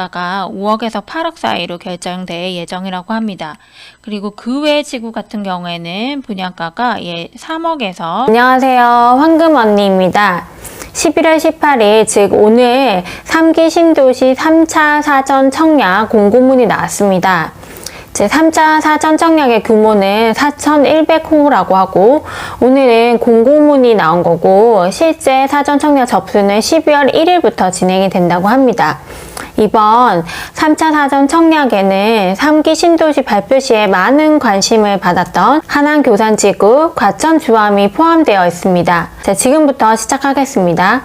가가 5억에서 8억 사이로 결정될 예정이라고 합니다. 그리고 그 외 지구 같은 경우에는 분양가가 3억에서 안녕하세요. 황금 언니입니다. 11월 18일 즉 오늘 3기 신도시 3차 사전 청약 공고문이 나왔습니다. 제 3차 사전 청약의 규모는 4,100호라고 하고 오늘은 공고문이 나온 거고 실제 사전 청약 접수는 12월 1일부터 진행이 된다고 합니다. 이번 3차 사전 청약에는 3기 신도시 발표 시에 많은 관심을 받았던 하남교산지구 과천주암이 포함되어 있습니다. 자, 지금부터 시작하겠습니다.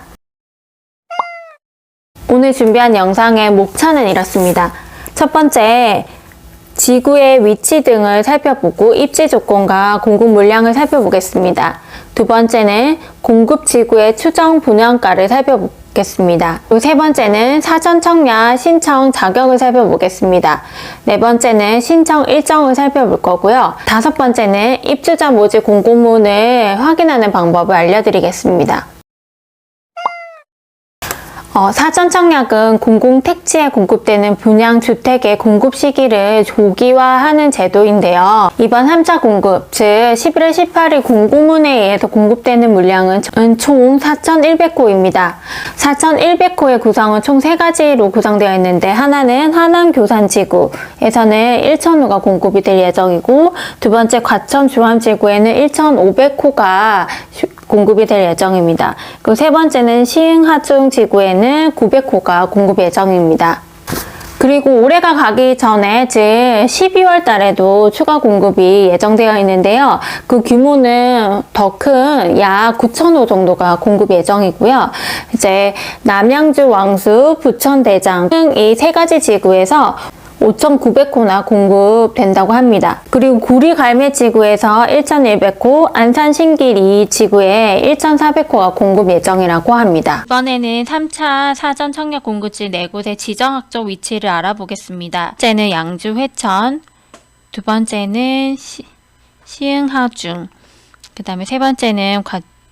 오늘 준비한 영상의 목차는 이렇습니다. 첫 번째, 지구의 위치 등을 살펴보고 입지 조건과 공급 물량을 살펴보겠습니다. 두 번째는 공급 지구의 추정 분양가를 살펴보겠습니다. 그리고 세 번째는 사전 청약 신청 자격을 살펴보겠습니다. 네 번째는 신청 일정을 살펴볼 거고요. 다섯 번째는 입주자 모집 공고문을 확인하는 방법을 알려드리겠습니다. 사전 청약은 공공택지에 공급되는 분양주택의 공급 시기를 조기화하는 제도인데요. 이번 3차 공급, 즉 11월 18일 공고문에 의해서 공급되는 물량은 총 4,100호입니다. 4,100호의 구성은 총 3가지로 구성되어 있는데 하나는 하남교산지구에서는 1,000호가 공급이 될 예정이고 두 번째 과천주암지구에는 1,500호가 공급이 될 예정입니다. 그리고 세 번째는 시흥하중지구에는 900호가 공급 예정입니다. 그리고 올해가 가기 전에 즉 12월 달에도 추가 공급이 예정되어 있는데요. 그 규모는 더 큰 약 9,000호 정도가 공급 예정이고요. 이제 남양주, 왕수, 부천대장 등 이 세 가지 지구에서 5,900호나 공급된다고 합니다. 그리고 구리갈매지구에서 1,100호, 안산 신길 지구에 1,400호가 공급 예정이라고 합니다. 이번에는 3차 사전 청약 공급지 4곳의 지정학적 위치를 알아보겠습니다. 첫째는 양주 회천, 두 번째는 시흥하중, 그 다음에 세 번째는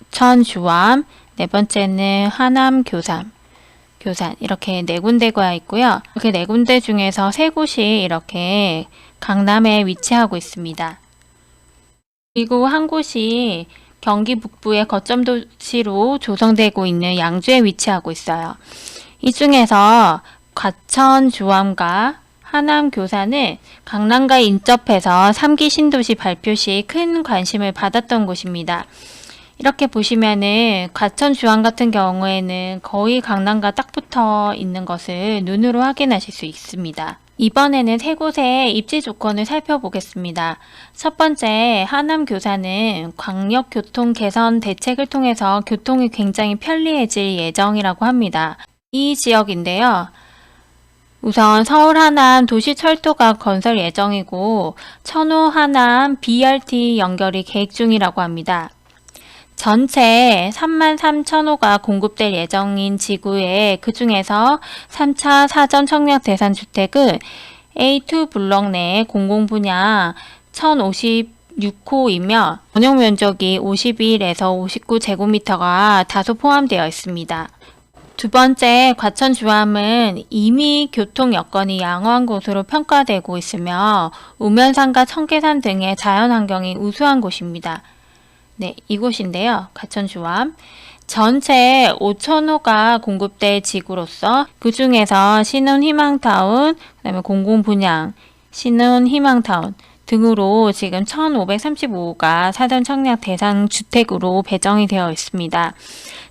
과천주암, 네 번째는 하남교산 이렇게 4군데가 있고요. 이렇게 4군데 중에서 3곳이 이렇게 강남에 위치하고 있습니다. 그리고 한 곳이 경기 북부의 거점 도시로 조성되고 있는 양주에 위치하고 있어요. 이 중에서 과천주암과 하남교산은 강남과 인접해서 3기 신도시 발표 시 큰 관심을 받았던 곳입니다. 이렇게 보시면은 과천주암 같은 경우에는 거의 강남과 딱 붙어 있는 것을 눈으로 확인하실 수 있습니다. 이번에는 3곳의 입지 조건을 살펴보겠습니다. 첫 번째, 하남교산은 광역교통 개선 대책을 통해서 교통이 굉장히 편리해질 예정이라고 합니다. 이 지역인데요. 우선 서울 하남 도시철도가 건설 예정이고 천호 하남 BRT 연결이 계획 중이라고 합니다. 전체 33,000호가 공급될 예정인 지구에 그 중에서 3차 사전 청약 대상 주택은 A2 블록 내 공공분양 1,056호이며 전용 면적이 51에서 59제곱미터가 다소 포함되어 있습니다. 두 번째, 과천주암은 이미 교통 여건이 양호한 곳으로 평가되고 있으며 우면산과 청계산 등의 자연환경이 우수한 곳입니다. 네, 이곳인데요. 과천주암. 전체 5,000호가 공급될 지구로서 그 중에서 신혼희망타운, 그 다음에 공공분양, 신혼희망타운 등으로 지금 1,535호가 사전 청약 대상 주택으로 배정이 되어 있습니다.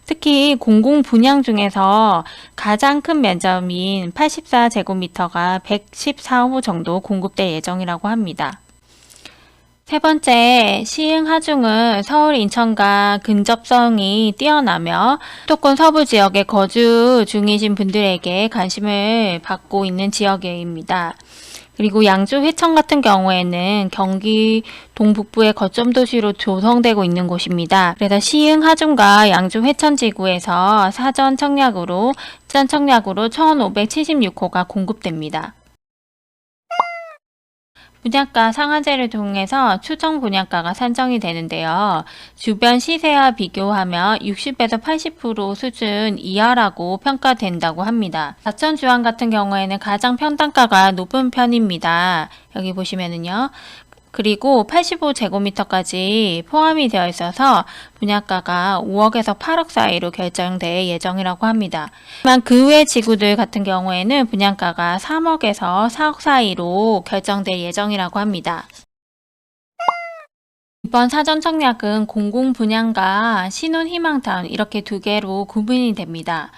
특히 공공분양 중에서 가장 큰 면적인 84제곱미터가 114호 정도 공급될 예정이라고 합니다. 세 번째, 시흥하중은 서울, 인천과 근접성이 뛰어나며 수도권 서부 지역에 거주 중이신 분들에게 관심을 받고 있는 지역입니다. 그리고 양주 회천 같은 경우에는 경기 동북부의 거점 도시로 조성되고 있는 곳입니다. 그래서 시흥하중과 양주 회천 지구에서 사전 청약으로 1,576호가 공급됩니다. 분양가 상한제를 통해서 추정 분양가가 산정이 되는데요. 주변 시세와 비교하면 60에서 80% 수준 이하라고 평가된다고 합니다. 과천 주안 같은 경우에는 가장 평당가가 높은 편입니다. 여기 보시면은요. 그리고 85제곱미터까지 포함이 되어 있어서 분양가가 5억에서 8억 사이로 결정될 예정이라고 합니다. 하지만 그 외 지구들 같은 경우에는 분양가가 3억에서 4억 사이로 결정될 예정이라고 합니다. 이번 사전 청약은 공공분양과 신혼희망타운 이렇게 두 개로 구분이 됩니다.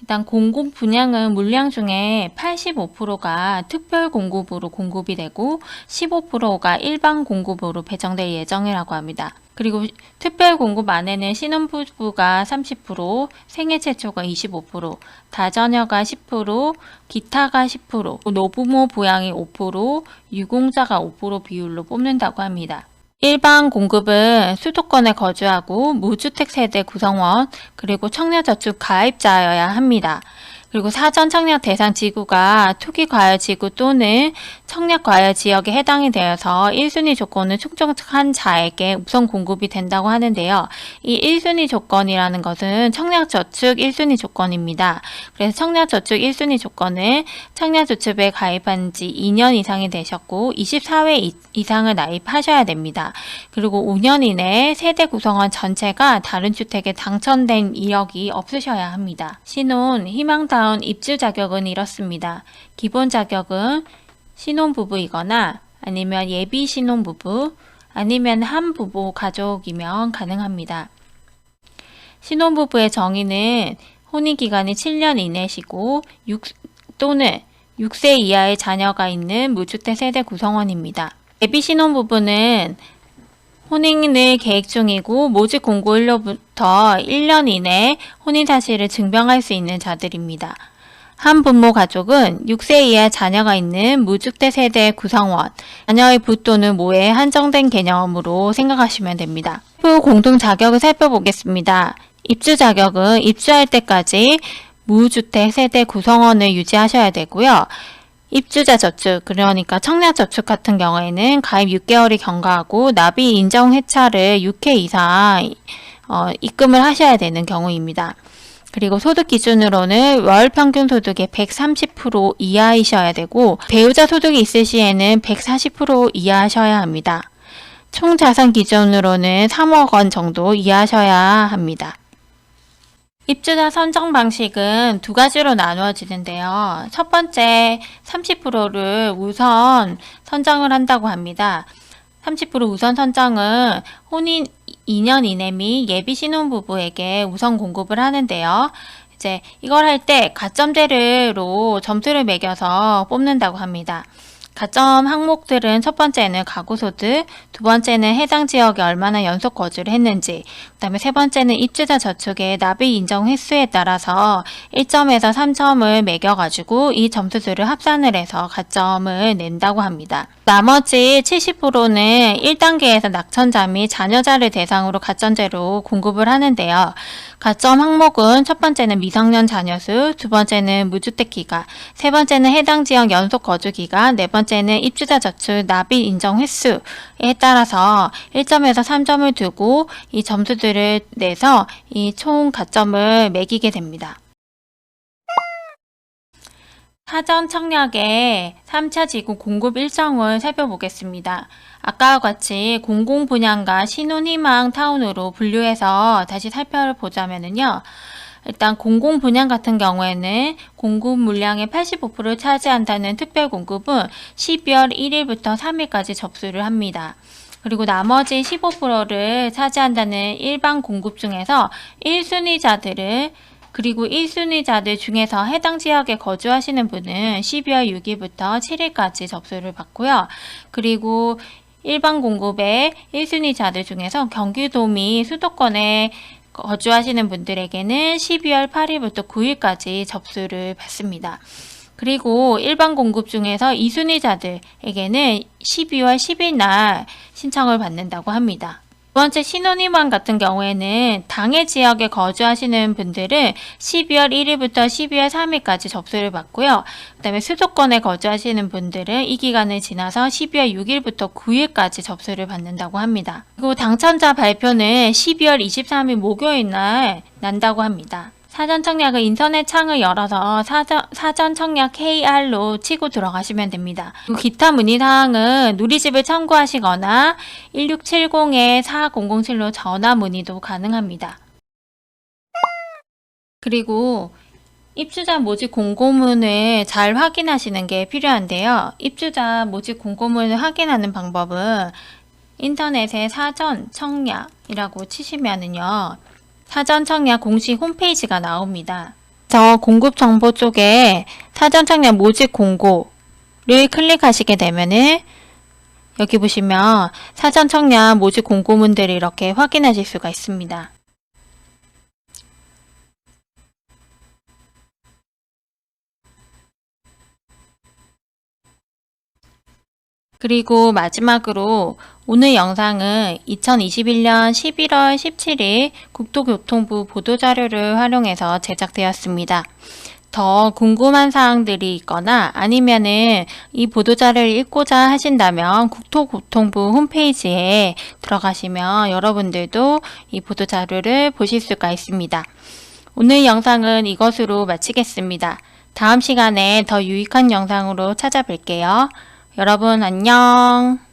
일단 공공분양은 물량 중에 85%가 특별공급으로 공급이 되고 15%가 일반 공급으로 배정될 예정이라고 합니다. 그리고 특별공급 안에는 신혼부부가 30%, 생애 최초가 25%, 다자녀가 10%, 기타가 10%, 노부모 부양이 5%, 유공자가 5% 비율로 뽑는다고 합니다. 일반 공급은 수도권에 거주하고 무주택 세대 구성원 그리고 청년저축 가입자여야 합니다. 그리고 사전 청약 대상 지구가 투기과열 지구 또는 청약과열 지역에 해당이 되어서 1순위 조건을 충족한 자에게 우선 공급이 된다고 하는데요. 이 1순위 조건이라는 것은 청약저축 1순위 조건입니다. 그래서 청약저축 1순위 조건은 청약저축에 가입한 지 2년 이상이 되셨고 24회 이상을 나입하셔야 됩니다. 그리고 5년 이내에 세대 구성원 전체가 다른 주택에 당첨된 이력이 없으셔야 합니다. 신혼, 희망다운 입주 자격은 이렇습니다. 기본 자격은 신혼부부이거나 아니면 예비 신혼부부 아니면 한 부부 가족이면 가능합니다. 신혼부부의 정의는 혼인기간이 7년 이내시고 또는 6세 이하의 자녀가 있는 무주택 세대 구성원입니다. 예비 신혼부부는 혼인을 계획 중이고 모집 공고일로부터 1년 이내에 혼인 사실을 증명할 수 있는 자들입니다. 한부모 가족은 6세 이하 자녀가 있는 무주택 세대 구성원, 자녀의 부 또는 모에 한정된 개념으로 생각하시면 됩니다. 후 공동 자격을 살펴보겠습니다. 입주 자격은 입주할 때까지 무주택 세대 구성원을 유지하셔야 되고요. 입주자 저축, 그러니까 청약 저축 같은 경우에는 가입 6개월이 경과하고 납입 인정 회차를 6회 이상 입금을 하셔야 되는 경우입니다. 그리고 소득 기준으로는 월 평균 소득의 130% 이하이셔야 되고 배우자 소득이 있을 시에는 140% 이하하셔야 합니다. 총 자산 기준으로는 3억 원 정도 이하하셔야 합니다. 입주자 선정 방식은 두 가지로 나누어지는데요. 첫 번째 30%를 우선 선정을 한다고 합니다. 30% 우선 선정은 혼인 2년 이내 및 예비 신혼부부에게 우선 공급을 하는데요. 이제 이걸 할 때 가점제로 점수를 매겨서 뽑는다고 합니다. 가점 항목들은 첫 번째는 가구소득, 두 번째는 해당 지역에 얼마나 연속 거주를 했는지, 그 다음에 세 번째는 입주자 저축의 납입 인정 횟수에 따라서 1점에서 3점을 매겨가지고 이 점수들을 합산을 해서 가점을 낸다고 합니다. 나머지 70%는 1단계에서 낙천자 및 자녀자를 대상으로 가점제로 공급을 하는데요. 가점 항목은 첫 번째는 미성년 자녀수, 두 번째는 무주택 기간, 세 번째는 해당 지역 연속 거주 기간, 네 번째는 입주자 저축 납입 인정 횟수에 따라서 1점에서 3점을 두고 이 점수들을 내서 이 총 가점을 매기게 됩니다. 사전 청약의 3차 지구 공급 일정을 살펴보겠습니다. 아까와 같이 공공분양과 신혼희망 타운으로 분류해서 다시 살펴보자면요. 일단 공공분양 같은 경우에는 공급 물량의 85%를 차지한다는 특별공급은 12월 1일부터 3일까지 접수를 합니다. 그리고 나머지 15%를 차지한다는 일반 공급 중에서 1순위자들을 그리고 1순위자들 중에서 해당 지역에 거주하시는 분은 12월 6일부터 7일까지 접수를 받고요. 그리고 일반 공급의 1순위자들 중에서 경기도 및 수도권에 거주하시는 분들에게는 12월 8일부터 9일까지 접수를 받습니다. 그리고 일반 공급 중에서 2순위자들에게는 12월 10일 날 신청을 받는다고 합니다. 두 번째 신혼희망 같은 경우에는 당해 지역에 거주하시는 분들은 12월 1일부터 12월 3일까지 접수를 받고요. 그 다음에 수도권에 거주하시는 분들은 이 기간을 지나서 12월 6일부터 9일까지 접수를 받는다고 합니다. 그리고 당첨자 발표는 12월 23일 목요일 날 난다고 합니다. 사전 청약은 인터넷 창을 열어서 사전 청약 KR로 치고 들어가시면 됩니다. 그리고 기타 문의사항은 누리집을 참고하시거나 1670-4007로 전화 문의도 가능합니다. 그리고 입주자 모집 공고문을 잘 확인하시는 게 필요한데요. 입주자 모집 공고문을 확인하는 방법은 인터넷에 사전 청약이라고 치시면은요. 사전 청약 공식 홈페이지가 나옵니다. 저 공급 정보 쪽에 사전 청약 모집 공고를 클릭하시게 되면은 여기 보시면 사전 청약 모집 공고문들을 이렇게 확인하실 수가 있습니다. 그리고 마지막으로 오늘 영상은 2021년 11월 17일 국토교통부 보도자료를 활용해서 제작되었습니다. 더 궁금한 사항들이 있거나 아니면은 이 보도자료를 읽고자 하신다면 국토교통부 홈페이지에 들어가시면 여러분들도 이 보도자료를 보실 수가 있습니다. 오늘 영상은 이것으로 마치겠습니다. 다음 시간에 더 유익한 영상으로 찾아뵐게요. 여러분 안녕.